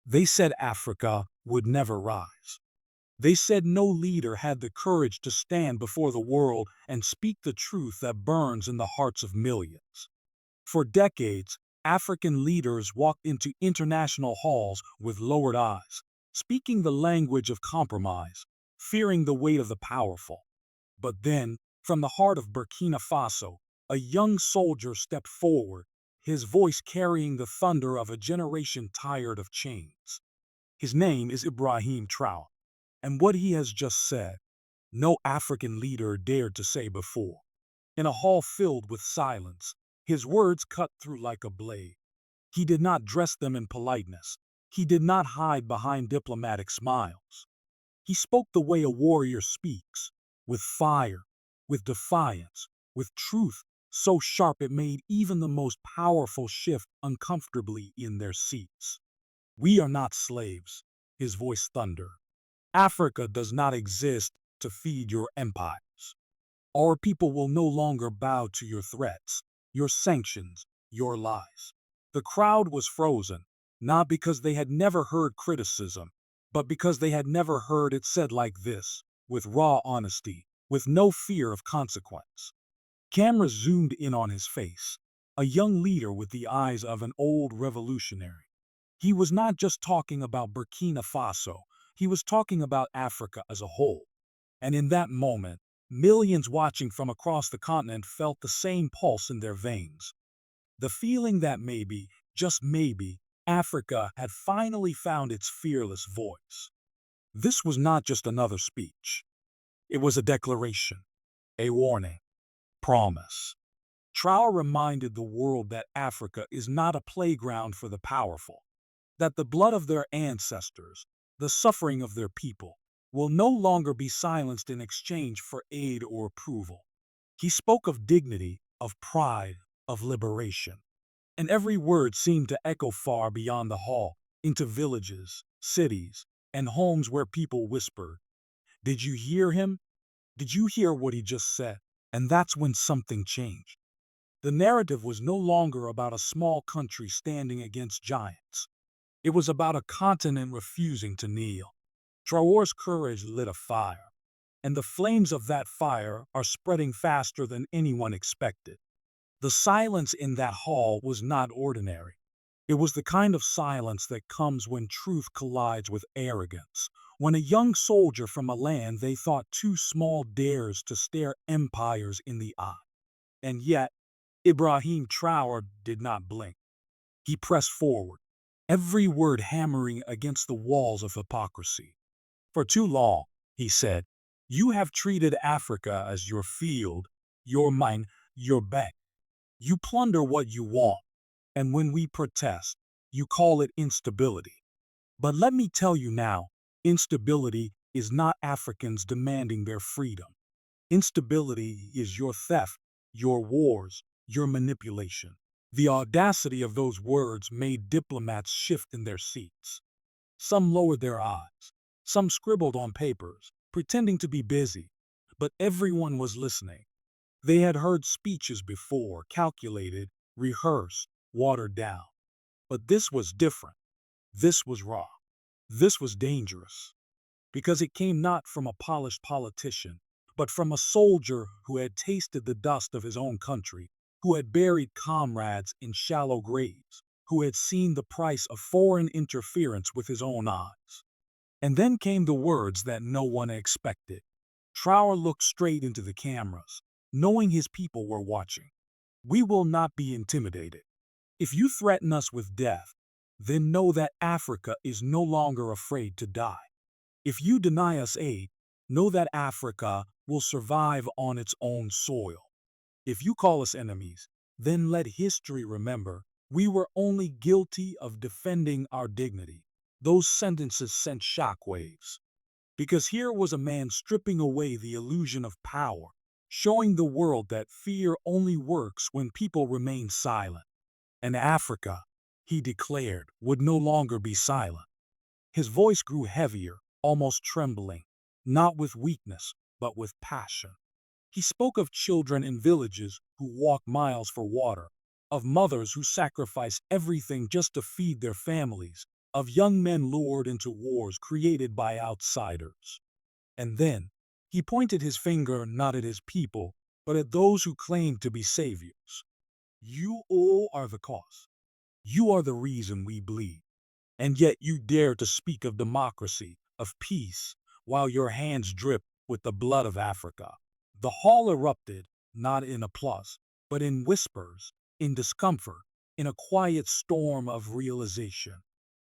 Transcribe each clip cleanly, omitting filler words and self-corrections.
They said Africa would never rise. They said no leader had the courage to stand before the world and speak the truth that burns in the hearts of millions. For decades, African leaders walked into international halls with lowered eyes, speaking the language of compromise, fearing the weight of the powerful. But then, from the heart of Burkina Faso, a young soldier stepped forward, his voice carrying the thunder of a generation tired of chains. His name is Ibrahim Traoré, and what he has just said, no African leader dared to say before. In a hall filled with silence, his words cut through like a blade. He did not dress them in politeness. He did not hide behind diplomatic smiles. He spoke the way a warrior speaks, with fire, with defiance, with truth so sharp it made even the most powerful shift uncomfortably in their seats. We are not slaves, his voice thundered. Africa does not exist to feed your empires. Our people will no longer bow to your threats, your sanctions, your lies. The crowd was frozen, not because they had never heard criticism, but because they had never heard it said like this, with raw honesty, with no fear of consequence. Cameras zoomed in on his face, a young leader with the eyes of an old revolutionary. He was not just talking about Burkina Faso, he was talking about Africa as a whole. And in that moment, millions watching from across the continent felt the same pulse in their veins. The feeling that maybe, just maybe, Africa had finally found its fearless voice. This was not just another speech. It was a declaration, a warning, promise. Traore reminded the world that Africa is not a playground for the powerful, that the blood of their ancestors, the suffering of their people, will no longer be silenced in exchange for aid or approval. He spoke of dignity, of pride, of liberation. And every word seemed to echo far beyond the hall, into villages, cities, and homes where people whispered, "Did you hear him? Did you hear what he just said?" And that's when something changed. The narrative was no longer about a small country standing against giants. It was about a continent refusing to kneel. Traore's courage lit a fire, and the flames of that fire are spreading faster than anyone expected. The silence in that hall was not ordinary. It was the kind of silence that comes when truth collides with arrogance, when a young soldier from a land they thought too small dares to stare empires in the eye. And yet, Ibrahim Traoré did not blink. He pressed forward, every word hammering against the walls of hypocrisy. "For too long," he said, "you have treated Africa as your field, your mine, your bank. You plunder what you want, and when we protest, you call it instability. But let me tell you now, instability is not Africans demanding their freedom. Instability is your theft, your wars, your manipulation." The audacity of those words made diplomats shift in their seats. Some lowered their eyes, some scribbled on papers, pretending to be busy, but everyone was listening. They had heard speeches before, calculated, rehearsed, watered down. But this was different. This was raw. This was dangerous. Because it came not from a polished politician, but from a soldier who had tasted the dust of his own country, who had buried comrades in shallow graves, who had seen the price of foreign interference with his own eyes. And then came the words that no one expected. Traore looked straight into the cameras, knowing his people were watching. "We will not be intimidated. If you threaten us with death, then know that Africa is no longer afraid to die. If you deny us aid, know that Africa will survive on its own soil. If you call us enemies, then let history remember we were only guilty of defending our dignity." Those sentences sent shockwaves. Because here was a man stripping away the illusion of power, showing the world that fear only works when people remain silent. And Africa, he declared, would no longer be silent. His voice grew heavier, almost trembling, not with weakness, but with passion. He spoke of children in villages who walked miles for water, of mothers who sacrificed everything just to feed their families, of young men lured into wars created by outsiders. And then, he pointed his finger not at his people, but at those who claimed to be saviors. You all are the cause. You are the reason we bleed. And yet you dare to speak of democracy, of peace, while your hands drip with the blood of Africa. The hall erupted, not in applause, but in whispers, in discomfort, in a quiet storm of realization.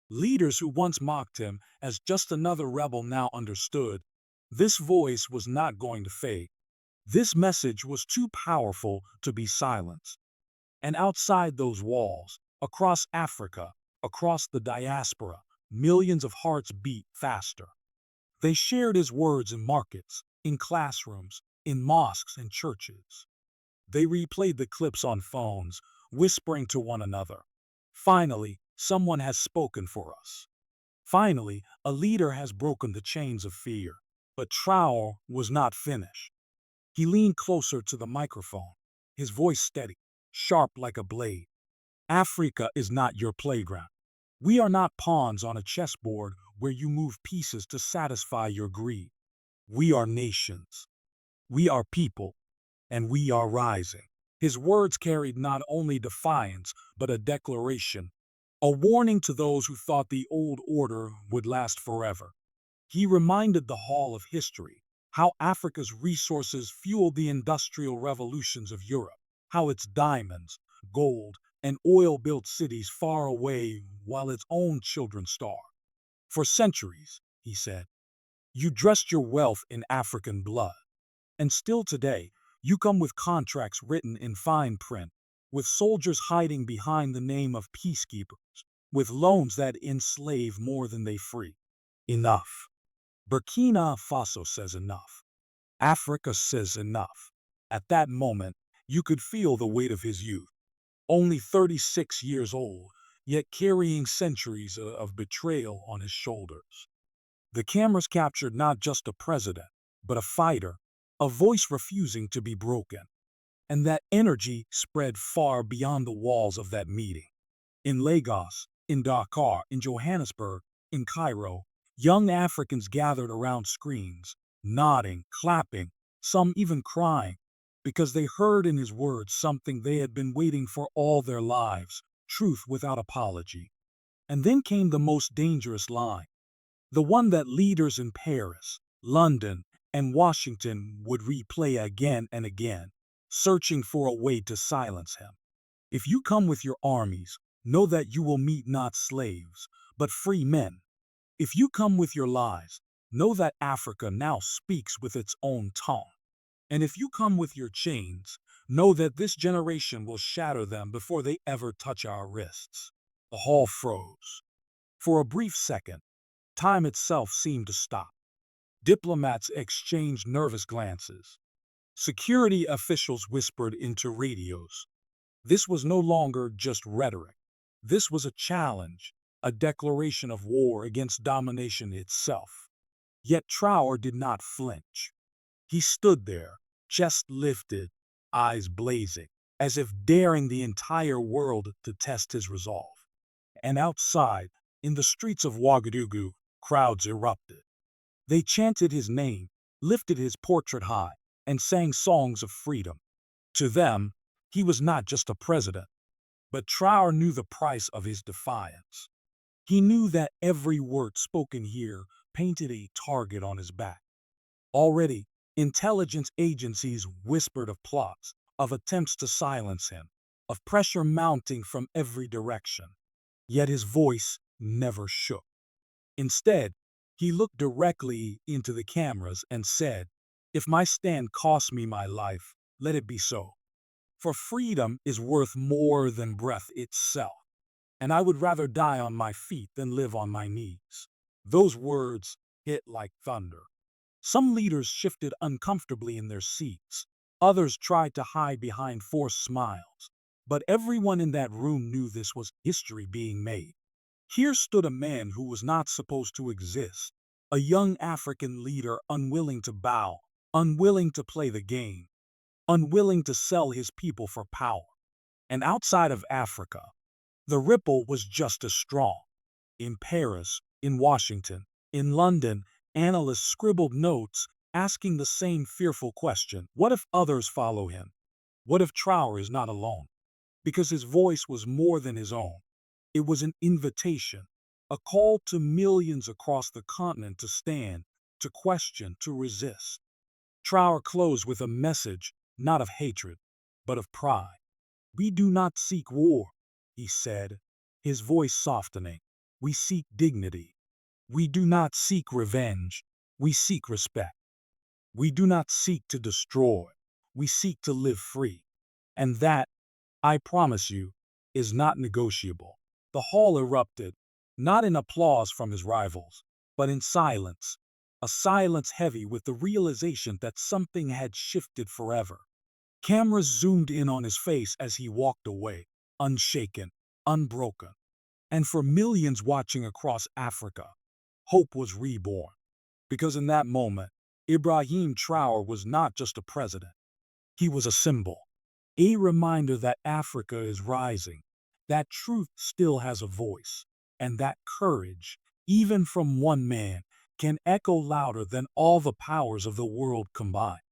Leaders who once mocked him as just another rebel now understood this voice was not going to fade. This message was too powerful to be silenced. And outside those walls, across Africa, across the diaspora, millions of hearts beat faster. They shared his words in markets, in classrooms, in mosques and churches. They replayed the clips on phones, whispering to one another. Finally, someone has spoken for us. Finally, a leader has broken the chains of fear. But Traore was not finished. He leaned closer to the microphone, his voice steady, sharp like a blade. Africa is not your playground. We are not pawns on a chessboard where you move pieces to satisfy your greed. We are nations. We are people, and we are rising. His words carried not only defiance, but a declaration, a warning to those who thought the old order would last forever. He reminded the Hall of History how Africa's resources fueled the industrial revolutions of Europe, how its diamonds, gold, and oil built cities far away while its own children starved. For centuries, he said, you dressed your wealth in African blood. And still today, you come with contracts written in fine print, with soldiers hiding behind the name of peacekeepers, with loans that enslave more than they free. Enough. Burkina Faso says enough. Africa says enough. At that moment, you could feel the weight of his youth. Only 36 years old, yet carrying centuries of betrayal on his shoulders. The cameras captured not just a president, but a fighter, a voice refusing to be broken. And that energy spread far beyond the walls of that meeting. In Lagos, in Dakar, in Johannesburg, in Cairo, young Africans gathered around screens, nodding, clapping, some even crying, because they heard in his words something they had been waiting for all their lives, truth without apology. And then came the most dangerous line, the one that leaders in Paris, London, and Washington would replay again and again, searching for a way to silence him. If you come with your armies, know that you will meet not slaves, but free men. If you come with your lies, know that Africa now speaks with its own tongue. And if you come with your chains, know that this generation will shatter them before they ever touch our wrists. The hall froze. For a brief second, time itself seemed to stop. Diplomats exchanged nervous glances. Security officials whispered into radios. This was no longer just rhetoric. This was a challenge, a declaration of war against domination itself. Yet Traore did not flinch. He stood there, chest lifted, eyes blazing, as if daring the entire world to test his resolve. And outside, in the streets of Ouagadougou, crowds erupted. They chanted his name, lifted his portrait high, and sang songs of freedom. To them, he was not just a president, but Traore knew the price of his defiance. He knew that every word spoken here painted a target on his back. Already, intelligence agencies whispered of plots, of attempts to silence him, of pressure mounting from every direction. Yet his voice never shook. Instead, he looked directly into the cameras and said, "If my stand costs me my life, let it be so. For freedom is worth more than breath itself, and I would rather die on my feet than live on my knees." Those words hit like thunder. Some leaders shifted uncomfortably in their seats. Others tried to hide behind forced smiles. But everyone in that room knew this was history being made. Here stood a man who was not supposed to exist, a young African leader unwilling to bow, unwilling to play the game, unwilling to sell his people for power. And outside of Africa, the ripple was just as strong. In Paris, in Washington, in London, analysts scribbled notes asking the same fearful question: what if others follow him? What if Traore is not alone? Because his voice was more than his own. It was an invitation, a call to millions across the continent to stand, to question, to resist. Traore closed with a message not of hatred, but of pride. "We do not seek war," he said, his voice softening. "We seek dignity. We do not seek revenge. We seek respect. We do not seek to destroy. We seek to live free. And that, I promise you, is not negotiable." The hall erupted, not in applause from his rivals, but in silence, a silence heavy with the realization that something had shifted forever. Cameras zoomed in on his face as he walked away, unshaken, unbroken. And for millions watching across Africa, hope was reborn. Because in that moment, Ibrahim Traoré was not just a president. He was a symbol, a reminder that Africa is rising, that truth still has a voice, and that courage, even from one man, can echo louder than all the powers of the world combined.